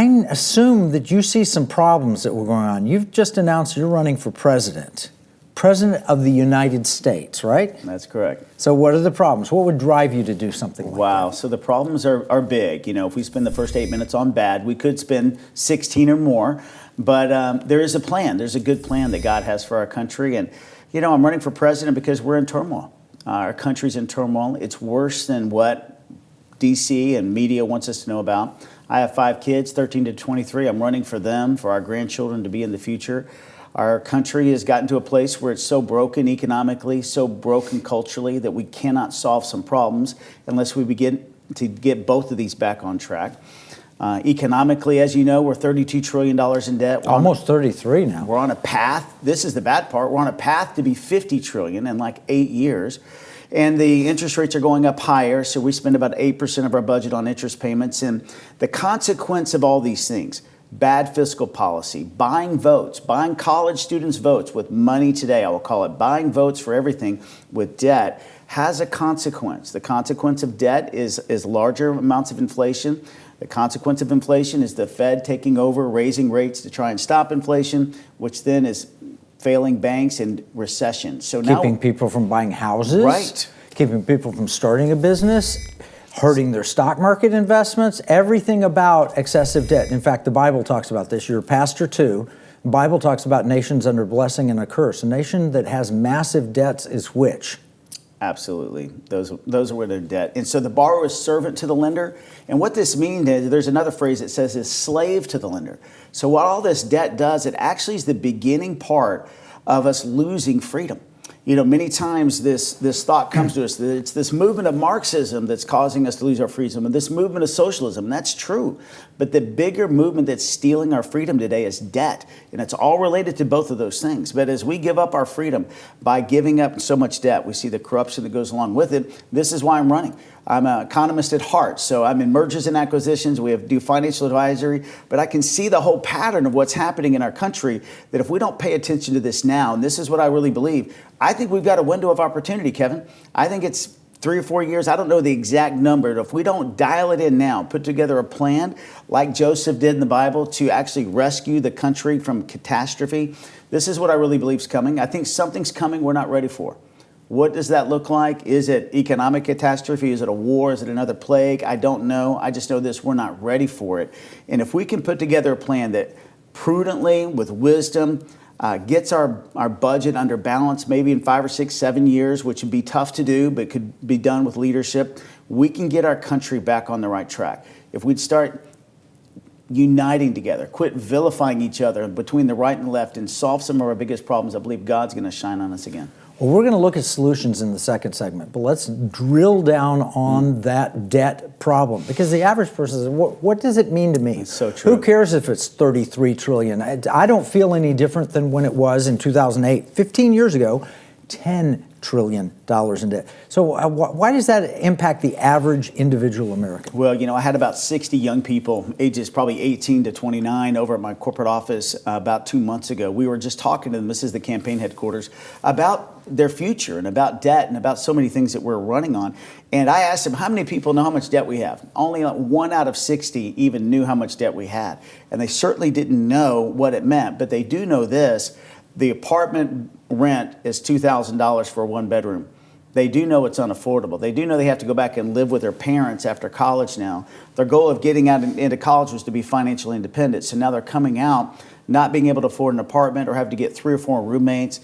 I assume that you see some problems that were going on. You've just announced you're running for president of the United States, right? That's correct. So what are the problems? What would drive you to do something like that? Wow. So the problems are big. If we spend the first 8 minutes on bad, we could spend 16 or more. But there is a plan. There's a good plan that God has for our country. And, I'm running for president because we're in turmoil. Our country's in turmoil. It's worse than what D.C. and media wants us to know about. I have 5 kids, 13 to 23. I'm running for them, for our grandchildren to be in the future. Our country has gotten to a place where it's so broken economically, so broken culturally, that we cannot solve some problems unless we begin to get both of these back on track. Economically, as you know, we're $32 trillion in debt. Almost 33 now. We're on a path. This is the bad part. We're on a path to be 50 trillion in like 8 years. And the interest rates are going up higher, so we spend about 8% of our budget on interest payments. And the consequence of all these things, bad fiscal policy, buying votes, buying college students' votes with money today, I will call it buying votes for everything with debt, has a consequence. The consequence of debt is larger amounts of inflation. The consequence of inflation is the Fed taking over, raising rates to try and stop inflation, which then is failing banks and recession. So now, keeping people from buying houses, right? Keeping people from starting a business, hurting their stock market investments, everything about excessive debt. In fact, the Bible talks about this. You're a pastor too. The Bible talks about nations under blessing and a curse. A nation that has massive debts is which? Absolutely. Those are where they're debt. And so the borrower is servant to the lender. And what this means is, there's another phrase that says is slave to the lender. So what all this debt does, it actually is the beginning part of us losing freedom. Many times this thought comes to us that it's this movement of Marxism that's causing us to lose our freedom, and this movement of socialism. And that's true. But the bigger movement that's stealing our freedom today is debt. And it's all related to both of those things. But as we give up our freedom by giving up so much debt, we see the corruption that goes along with it. This is why I'm running. I'm an economist at heart, so I'm in mergers and acquisitions. We do financial advisory, but I can see the whole pattern of what's happening in our country, that if we don't pay attention to this now, and this is what I really believe, I think we've got a window of opportunity, Kevin. I think it's 3 or 4 years. I don't know the exact number. If we don't dial it in now, put together a plan like Joseph did in the Bible to actually rescue the country from catastrophe, this is what I really believe is coming. I think something's coming we're not ready for. What does that look like? Is it economic catastrophe? Is it a war? Is it another plague? I don't know. I just know this, we're not ready for it. And if we can put together a plan that prudently, with wisdom, gets our budget under balance, maybe in 5 or 6, 7 years, which would be tough to do, but could be done with leadership, we can get our country back on the right track. If we'd start uniting together, quit vilifying each other between the right and the left, and solve some of our biggest problems, I believe God's going to shine on us again. Well, we're going to look at solutions in the second segment, but let's drill down on that debt problem, because the average person says, what does it mean to me? It's so true. Who cares if it's 33 trillion? I don't feel any different than when it was in 2008, 15 years ago, $10 trillion in debt. So why does that impact the average individual American? Well, I had about 60 young people, ages probably 18 to 29, over at my corporate office about 2 months ago. We were just talking to them, this is the campaign headquarters, about their future and about debt and about so many things that we're running on. And I asked them, how many people know how much debt we have? Only 1 out of 60 even knew how much debt we had. And they certainly didn't know what it meant, but they do know this. The apartment rent is $2,000 for a 1-bedroom. They do know it's unaffordable. They do know they have to go back and live with their parents after college now. Their goal of getting out into college was to be financially independent. So now they're coming out not being able to afford an apartment or have to get 3 or 4 roommates.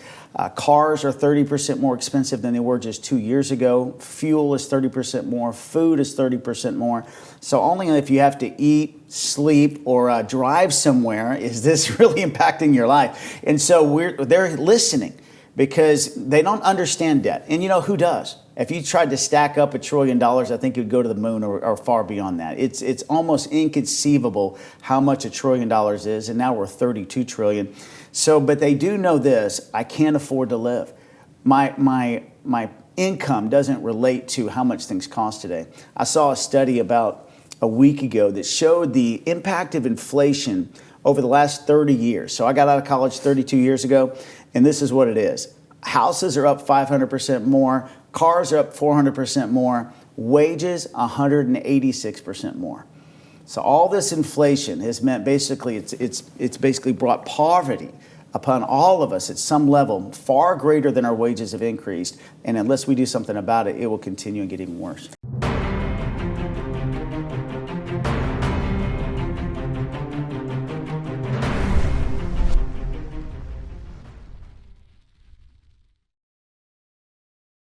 Cars are 30% more expensive than they were just 2 years ago. Fuel is 30% more. Food is 30% more. So only if you have to eat, sleep, or drive somewhere is this really impacting your life. And so they're listening because they don't understand debt. And who does? If you tried to stack up $1 trillion, I think you'd go to the moon or far beyond that. It's almost inconceivable how much $1 trillion is, and now we're 32 trillion. So, but they do know this: I can't afford to live. My income doesn't relate to how much things cost today. I saw a study about a week ago that showed the impact of inflation over the last 30 years. So I got out of college 32 years ago, and this is what it is. Houses are up 500% more. Cars are up 400% more. Wages, 186% more. So all this inflation has meant basically it's basically brought poverty upon all of us at some level far greater than our wages have increased. And unless we do something about it, it will continue and get even worse.